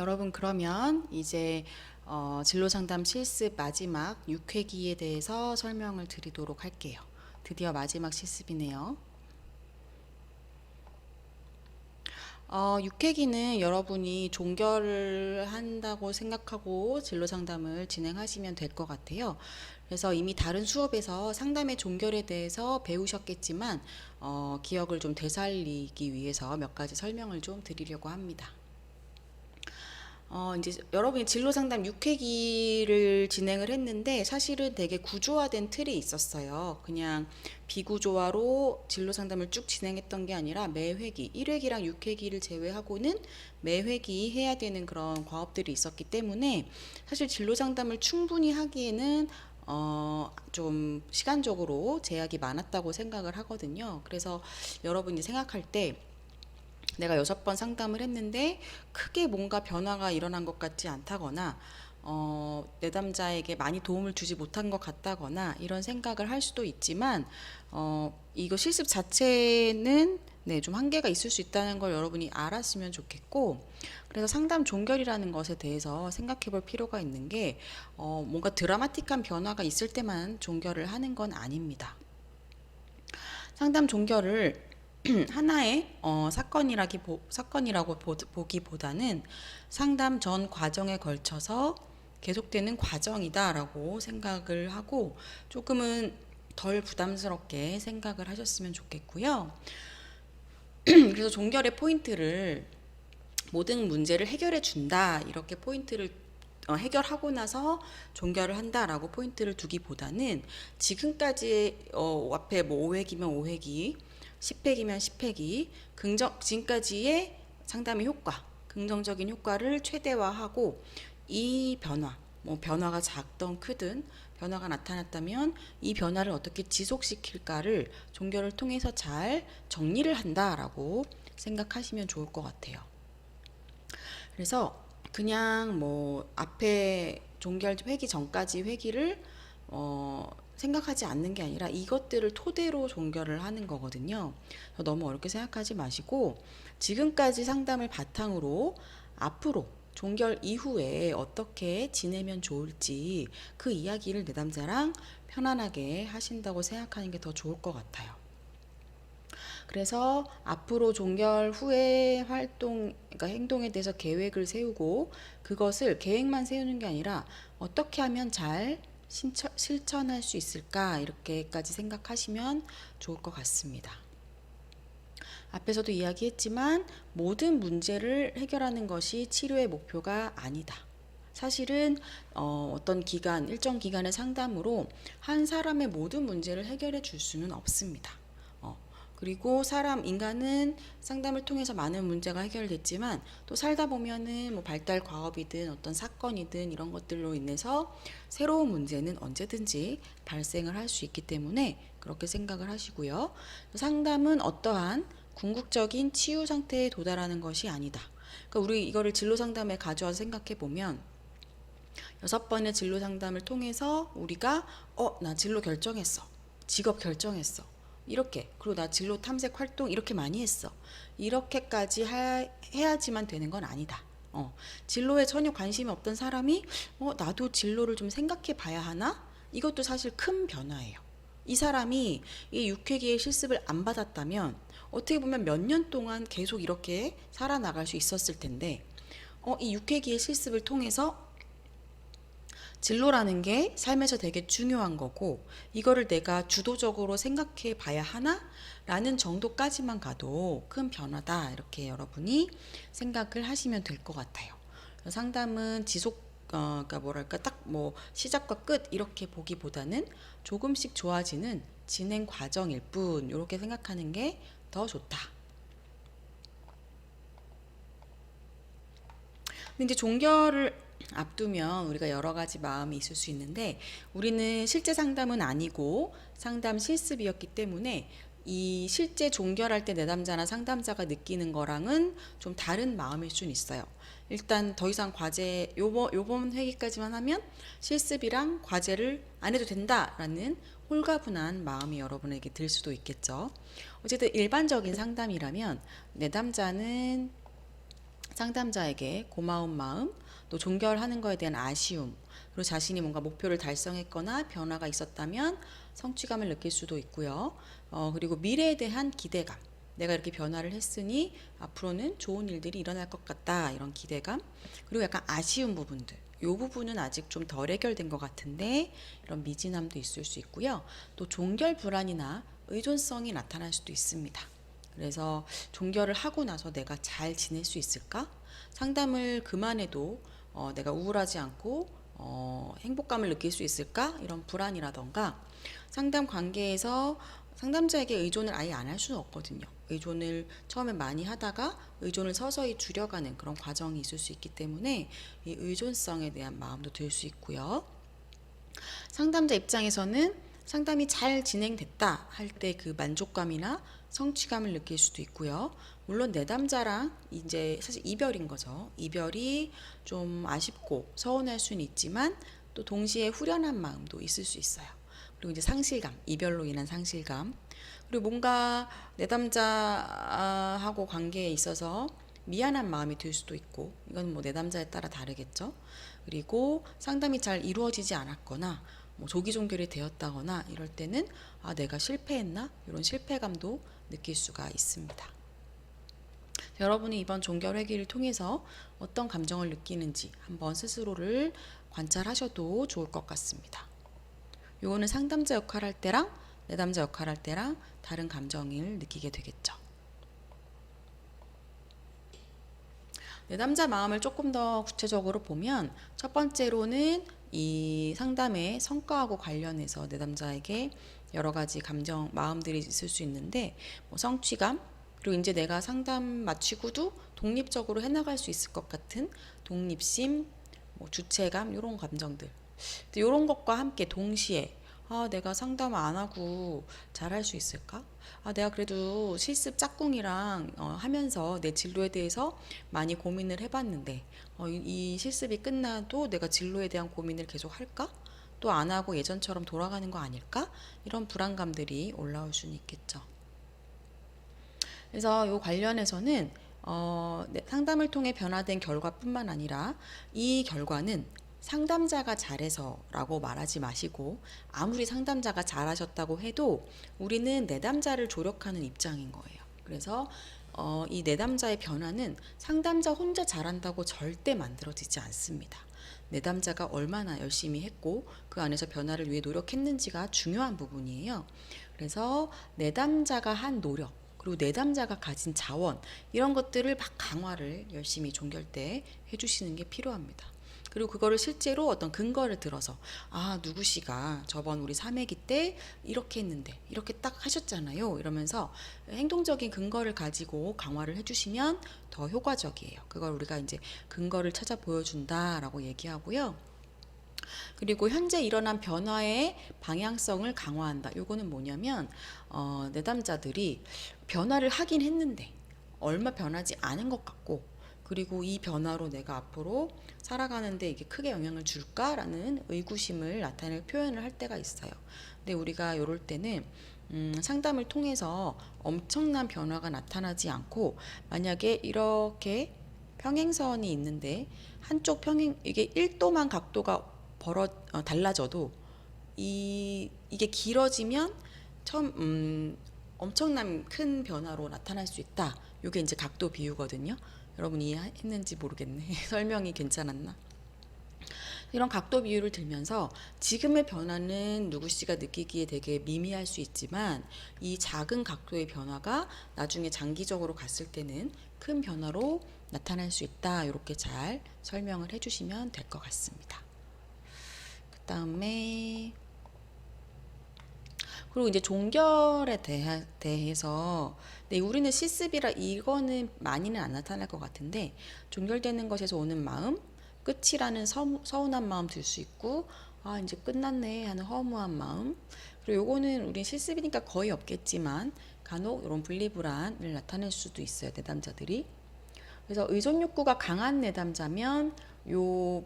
여러분 그러면 이제 진로상담 실습 마지막 6회기에 대해서 설명을 드리도록 할게요. 드디어 마지막 실습이네요. 6회기는 여러분이 종결을 한다고 생각하고 진로상담을 진행하시면 될 것 같아요. 그래서 이미 다른 수업에서 상담의 종결에 대해서 배우셨겠지만 기억을 좀 되살리기 위해서 몇 가지 설명을 좀 드리려고 합니다. 이제 여러분이 진로상담 6회기를 진행을 했는데 사실은 되게 구조화된 틀이 있었어요. 그냥 비구조화로 진로상담을 쭉 진행했던 게 아니라 매 회기, 1회기랑 6회기를 제외하고는 매 회기 해야 되는 그런 과업들이 있었기 때문에 사실 진로상담을 충분히 하기에는 좀 시간적으로 제약이 많았다고 생각을 하거든요. 그래서 여러분이 생각할 때 내가 6번 상담을 했는데 크게 뭔가 변화가 일어난 것 같지 않다거나 내담자에게 많이 도움을 주지 못한 것 같다거나 이런 생각을 할 수도 있지만 이거 실습 자체는 좀 한계가 있을 수 있다는 걸 여러분이 알았으면 좋겠고, 그래서 상담 종결이라는 것에 대해서 생각해 볼 필요가 있는 게 뭔가 드라마틱한 변화가 있을 때만 종결을 하는 건 아닙니다. 상담 종결을 하나의 사건이라고 보기보다는 상담 전 과정에 걸쳐서 계속되는 과정이다라고 생각을 하고 조금은 덜 부담스럽게 생각을 하셨으면 좋겠고요. 그래서 종결의 포인트를 모든 문제를 해결해 준다 이렇게 포인트를 해결하고 나서 종결을 한다라고 포인트를 두기보다는 지금까지 앞에 뭐 5회기면 5회기, 10회기면 10회기, 지금까지의 상담의 효과, 긍정적인 효과를 최대화하고 이 변화, 뭐 변화가 작든 크든 변화가 나타났다면 이 변화를 어떻게 지속시킬까를 종결을 통해서 잘 정리를 한다라고 생각하시면 좋을 것 같아요. 그래서 그냥 뭐 앞에 종결 회기 전까지 회기를 생각하지 않는 게 아니라 이것들을 토대로 종결을 하는 거거든요. 너무 어렵게 생각하지 마시고 지금까지 상담을 바탕으로 앞으로 종결 이후에 어떻게 지내면 좋을지 그 이야기를 내담자랑 편안하게 하신다고 생각하는 게 더 좋을 것 같아요. 그래서 앞으로 종결 후에 그러니까 행동에 대해서 계획을 세우고 그것을 계획만 세우는 게 아니라 어떻게 하면 잘 실천할 수 있을까 이렇게까지 생각하시면 좋을 것 같습니다. 앞에서도 이야기했지만 모든 문제를 해결하는 것이 치료의 목표가 아니다. 사실은 어떤 기간, 일정 기간의 상담으로 한 사람의 모든 문제를 해결해 줄 수는 없습니다. 그리고 인간은 상담을 통해서 많은 문제가 해결됐지만 또 살다 보면은 뭐 발달 과업이든 어떤 사건이든 이런 것들로 인해서 새로운 문제는 언제든지 발생을 할 수 있기 때문에 그렇게 생각을 하시고요. 상담은 어떠한 궁극적인 치유 상태에 도달하는 것이 아니다. 그러니까 우리 이거를 진로 상담에 가져와서 생각해 보면 6번의 진로 상담을 통해서 우리가 나 진로 결정했어. 직업 결정했어. 이렇게 그리고 나 진로 탐색 활동 이렇게 많이 했어. 이렇게까지 해야지만 되는 건 아니다. 진로에 전혀 관심이 없던 사람이 나도 진로를 좀 생각해 봐야 하나? 이것도 사실 큰 변화예요. 이 사람이 이 6회기의 실습을 안 받았다면 어떻게 보면 몇 년 동안 계속 이렇게 살아나갈 수 있었을 텐데 이 6회기의 실습을 통해서 진로라는 게 삶에서 되게 중요한 거고 이거를 내가 주도적으로 생각해 봐야 하나? 라는 정도까지만 가도 큰 변화다 이렇게 여러분이 생각을 하시면 될 것 같아요. 상담은 그러니까 뭐랄까 딱 뭐 시작과 끝 이렇게 보기보다는 조금씩 좋아지는 진행 과정일 뿐 이렇게 생각하는 게 더 좋다. 근데 이제 종결을 앞두면 우리가 여러 가지 마음이 있을 수 있는데 우리는 실제 상담은 아니고 상담 실습이었기 때문에 이 실제 종결할 때 내담자나 상담자가 느끼는 거랑은 좀 다른 마음일 수는 있어요. 일단 더 이상 요번 회기까지만 하면 실습이랑 과제를 안 해도 된다라는 홀가분한 마음이 여러분에게 들 수도 있겠죠. 어쨌든 일반적인 상담이라면 내담자는 상담자에게 고마운 마음, 또 종결하는 거에 대한 아쉬움, 그리고 자신이 뭔가 목표를 달성했거나 변화가 있었다면 성취감을 느낄 수도 있고요. 그리고 미래에 대한 기대감. 내가 이렇게 변화를 했으니 앞으로는 좋은 일들이 일어날 것 같다. 이런 기대감. 그리고 약간 아쉬운 부분들. 이 부분은 아직 좀 덜 해결된 것 같은데 이런 미진함도 있을 수 있고요. 또 종결 불안이나 의존성이 나타날 수도 있습니다. 그래서 종결을 하고 나서 내가 잘 지낼 수 있을까? 상담을 그만해도 내가 우울하지 않고 행복감을 느낄 수 있을까? 이런 불안이라던가 상담 관계에서 상담자에게 의존을 아예 안 할 수는 없거든요. 의존을 처음에 많이 하다가 의존을 서서히 줄여가는 그런 과정이 있을 수 있기 때문에 이 의존성에 대한 마음도 들 수 있고요. 상담자 입장에서는 상담이 잘 진행됐다 할 때 그 만족감이나 성취감을 느낄 수도 있고요. 물론 내담자랑 이제 사실 이별인 거죠. 이별이 좀 아쉽고 서운할 수는 있지만 또 동시에 후련한 마음도 있을 수 있어요. 그리고 이제 상실감, 이별로 인한 상실감. 그리고 뭔가 내담자하고 관계에 있어서 미안한 마음이 들 수도 있고, 이건 뭐 내담자에 따라 다르겠죠. 그리고 상담이 잘 이루어지지 않았거나 뭐 조기 종결이 되었다거나 이럴 때는 내가 실패했나? 이런 실패감도 느낄 수가 있습니다. 여러분이 이번 종결 회기를 통해서 어떤 감정을 느끼는지 한번 스스로를 관찰하셔도 좋을 것 같습니다. 요거는 상담자 역할할 때랑 내담자 역할할 때랑 다른 감정을 느끼게 되겠죠. 내담자 마음을 조금 더 구체적으로 보면 첫 번째로는 이 상담의 성과하고 관련해서 내담자에게 여러 가지 감정, 마음들이 있을 수 있는데 뭐 성취감, 그리고 이제 내가 상담 마치고도 독립적으로 해나갈 수 있을 것 같은 독립심, 뭐 주체감 이런 감정들. 이런 것과 함께 동시에 내가 상담 안 하고 잘할 수 있을까? 내가 그래도 실습 짝꿍이랑 하면서 내 진로에 대해서 많이 고민을 해봤는데 이 실습이 끝나도 내가 진로에 대한 고민을 계속 할까? 또 안 하고 예전처럼 돌아가는 거 아닐까? 이런 불안감들이 올라올 수는 있겠죠. 그래서 이 관련해서는 상담을 통해 변화된 결과뿐만 아니라 이 결과는 상담자가 잘해서라고 말하지 마시고 아무리 상담자가 잘하셨다고 해도 우리는 내담자를 조력하는 입장인 거예요. 그래서 이 내담자의 변화는 상담자 혼자 잘한다고 절대 만들어지지 않습니다. 내담자가 얼마나 열심히 했고 그 안에서 변화를 위해 노력했는지가 중요한 부분이에요. 그래서 내담자가 한 노력 그리고 내담자가 가진 자원 이런 것들을 막 강화를 열심히 종결 때 해주시는 게 필요합니다. 그리고 그거를 실제로 어떤 근거를 들어서 누구 씨가 저번 우리 3회기 때 이렇게 했는데 이렇게 딱 하셨잖아요 이러면서 행동적인 근거를 가지고 강화를 해주시면 더 효과적이에요. 그걸 우리가 이제 근거를 찾아 보여준다라고 얘기하고요. 그리고 현재 일어난 변화의 방향성을 강화한다. 요거는 뭐냐면 내담자들이 변화를 하긴 했는데 얼마 변하지 않은 것 같고 그리고 이 변화로 내가 앞으로 살아가는데 이게 크게 영향을 줄까라는 의구심을 나타낼 표현을 할 때가 있어요. 근데 우리가 이럴 때는 상담을 통해서 엄청난 변화가 나타나지 않고 만약에 이렇게 평행선이 있는데 한쪽 이게 1도만 각도가 달라져도 이게 길어지면 엄청난 큰 변화로 나타날 수 있다. 이게 이제 각도 비유거든요. 여러분 이해했는지 모르겠네. 설명이 괜찮았나? 이런 각도 비유를 들면서 지금의 변화는 누구씨가 느끼기에 되게 미미할 수 있지만 이 작은 각도의 변화가 나중에 장기적으로 갔을 때는 큰 변화로 나타날 수 있다. 이렇게 잘 설명을 해주시면 될 것 같습니다. 그 다음에 그리고 이제 종결에 대해서 우리는 실습이라 이거는 많이는 안 나타날 것 같은데 종결되는 것에서 오는 마음 끝이라는 서운한 마음 들 수 있고 이제 끝났네 하는 허무한 마음 그리고 요거는 우린 실습이니까 거의 없겠지만 간혹 이런 분리불안을 나타낼 수도 있어요. 내담자들이. 그래서 의존 욕구가 강한 내담자면 요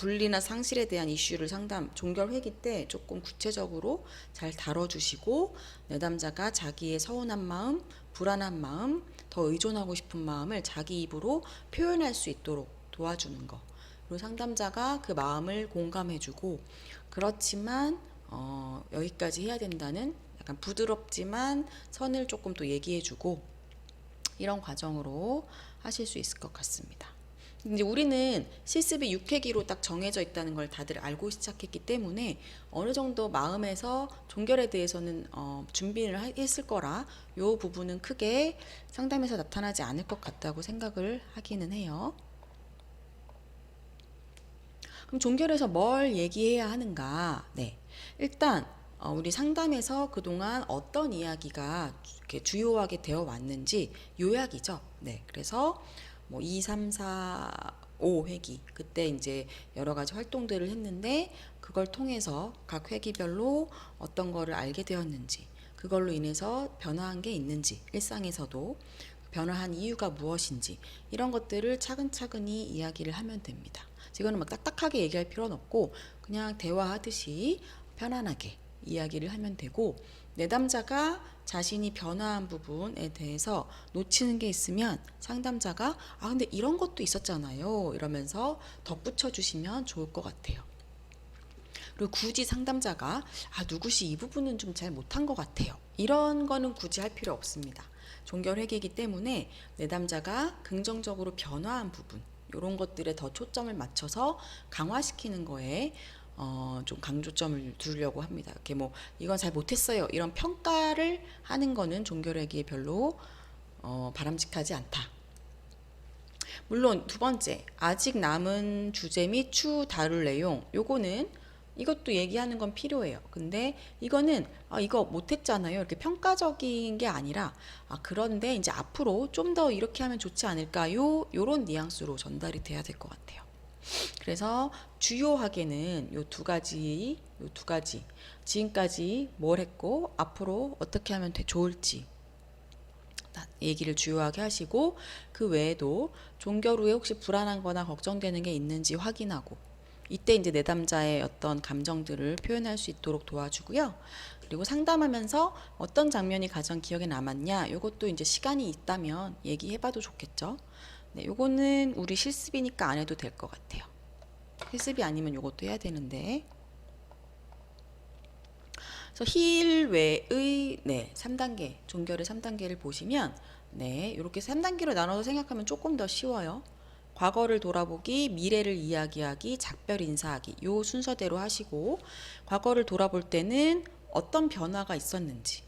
분리나 상실에 대한 이슈를 종결 회기 때 조금 구체적으로 잘 다뤄주시고 내담자가 자기의 서운한 마음, 불안한 마음, 더 의존하고 싶은 마음을 자기 입으로 표현할 수 있도록 도와주는 거. 그리고 상담자가 그 마음을 공감해주고 그렇지만 여기까지 해야 된다는 약간 부드럽지만 선을 조금 또 얘기해주고 이런 과정으로 하실 수 있을 것 같습니다. 이제 우리는 실습이 6회기로 딱 정해져 있다는 걸 다들 알고 시작했기 때문에 어느 정도 마음에서 종결에 대해서는 준비를 했을 거라 이 부분은 크게 상담에서 나타나지 않을 것 같다고 생각을 하기는 해요. 그럼 종결에서 뭘 얘기해야 하는가? 네, 일단 우리 상담에서 그동안 어떤 이야기가 이렇게 주요하게 되어 왔는지 요약이죠. 네, 그래서 뭐 2, 3, 4, 5 회기 그때 이제 여러 가지 활동들을 했는데 그걸 통해서 각 회기별로 어떤 거를 알게 되었는지 그걸로 인해서 변화한 게 있는지 일상에서도 변화한 이유가 무엇인지 이런 것들을 차근차근히 이야기를 하면 됩니다. 이거는 막 딱딱하게 얘기할 필요는 없고 그냥 대화하듯이 편안하게 이야기를 하면 되고 내담자가 자신이 변화한 부분에 대해서 놓치는 게 있으면 상담자가 근데 이런 것도 있었잖아요 이러면서 덧붙여 주시면 좋을 것 같아요. 그리고 굳이 상담자가 누구시 이 부분은 좀 잘 못한 것 같아요 이런 거는 굳이 할 필요 없습니다. 종결회계이기 때문에 내담자가 긍정적으로 변화한 부분 이런 것들에 더 초점을 맞춰서 강화시키는 거에 좀 강조점을 두려고 합니다. 이렇게 뭐 이건 잘 못했어요 이런 평가를 하는 거는 종결회계에 별로 바람직하지 않다. 물론 두 번째 아직 남은 주제 및 추후 다룰 내용 요거는 이것도 얘기하는 건 필요해요. 근데 이거는 이거 못했잖아요 이렇게 평가적인 게 아니라 그런데 이제 앞으로 좀 더 이렇게 하면 좋지 않을까요 요런 뉘앙스로 전달이 돼야 될 것 같아요. 그래서 주요하게는 요 두 가지 지금까지 뭘 했고 앞으로 어떻게 하면 좋을지 얘기를 주요하게 하시고 그 외에도 종결 후에 혹시 불안한 거나 걱정되는 게 있는지 확인하고 이때 이제 내담자의 어떤 감정들을 표현할 수 있도록 도와주고요. 그리고 상담하면서 어떤 장면이 가장 기억에 남았냐 이것도 이제 시간이 있다면 얘기해봐도 좋겠죠. 네, 요거는 우리 실습이니까 안 해도 될 것 같아요. 실습이 아니면 요것도 해야 되는데 그래서 힐 외의 3단계 종결의 3단계를 보시면 이렇게 3단계로 나눠서 생각하면 조금 더 쉬워요. 과거를 돌아보기, 미래를 이야기하기, 작별 인사하기 요 순서대로 하시고 과거를 돌아볼 때는 어떤 변화가 있었는지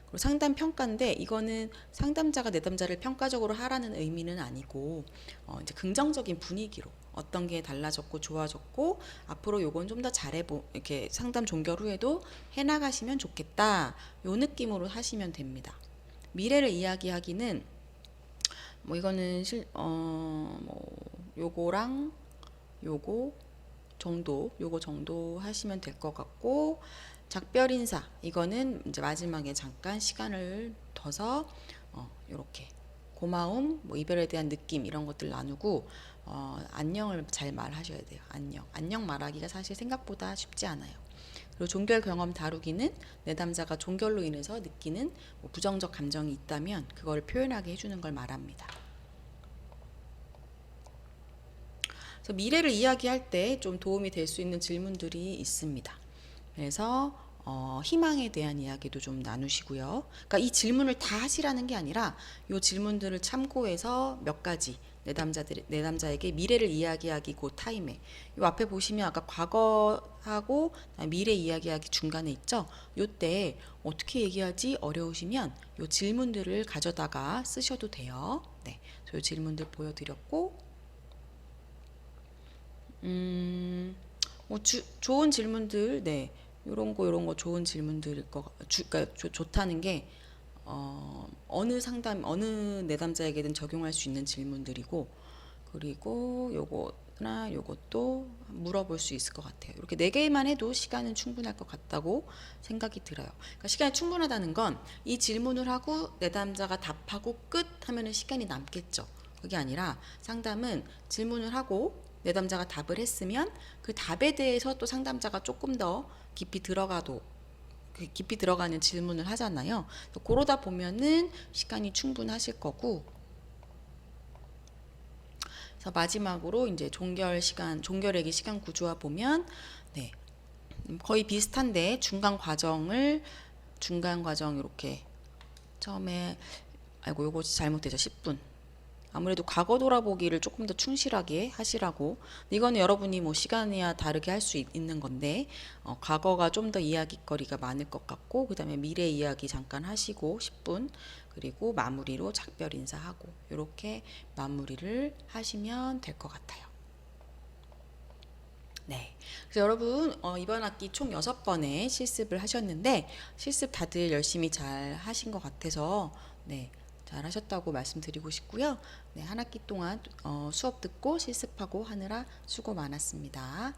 그리고 상담 평가인데 이거는 상담자가 내담자를 평가적으로 하라는 의미는 아니고 이제 긍정적인 분위기로 어떤 게 달라졌고 좋아졌고 앞으로 요건 좀 더 이렇게 상담 종결 후에도 해나가시면 좋겠다 요 느낌으로 하시면 됩니다. 미래를 이야기하기는 뭐 이거는 요거랑 요거 정도 하시면 될 것 같고 작별 인사 이거는 이제 마지막에 잠깐 시간을 둬서 요렇게 고마움 뭐 이별에 대한 느낌 이런 것들 나누고 안녕을 잘 말하셔야 돼요. 안녕 말하기가 사실 생각보다 쉽지 않아요. 그리고 종결 경험 다루기는 내담자가 종결로 인해서 느끼는 뭐 부정적 감정이 있다면 그걸 표현하게 해주는 걸 말합니다. 그래서 미래를 이야기할 때 좀 도움이 될 수 있는 질문들이 있습니다. 그래서 희망에 대한 이야기도 좀 나누시고요. 그러니까 이 질문을 다 하시라는 게 아니라 이 질문들을 참고해서 몇 가지 내담자에게 미래를 이야기하기 그 타임에 이 앞에 보시면 아까 과거하고 미래 이야기하기 중간에 있죠. 요때 어떻게 얘기하지 어려우시면 이 질문들을 가져다가 쓰셔도 돼요. 네, 이 질문들 보여드렸고 좋은 질문들 요런 거 좋은 질문들일 그러니까 좋다는 게 어느 내담자에게든 적용할 수 있는 질문들이고 그리고 요거나 요것도 물어볼 수 있을 것 같아요. 이렇게 4개만 해도 시간은 충분할 것 같다고 생각이 들어요. 그러니까 시간이 충분하다는 건 이 질문을 하고 내담자가 답하고 끝 하면은 시간이 남겠죠. 그게 아니라 상담은 질문을 하고 내담자가 답을 했으면 그 답에 대해서 또 상담자가 조금 더 깊이 들어가는 질문을 하잖아요. 그러다 보면은 시간이 충분하실 거고, 그래서 마지막으로 이제 종결외기 시간 구조화 보면, 네, 거의 비슷한데 중간 과정 이렇게 처음에 요거 잘못되죠. 10분. 아무래도 과거 돌아보기를 조금 더 충실하게 하시라고. 이거는 여러분이 뭐 시간이야 다르게 할 수 있는 건데, 과거가 좀 더 이야기거리가 많을 것 같고, 그 다음에 미래 이야기 잠깐 하시고 10분, 그리고 마무리로 작별 인사하고, 이렇게 마무리를 하시면 될 것 같아요. 네. 그래서 여러분, 이번 학기 총 6번의 실습을 하셨는데, 실습 다들 열심히 잘 하신 것 같아서, 네. 잘 하셨다고 말씀드리고 싶고요. 네, 한 학기 동안 수업 듣고 실습하고 하느라 수고 많았습니다.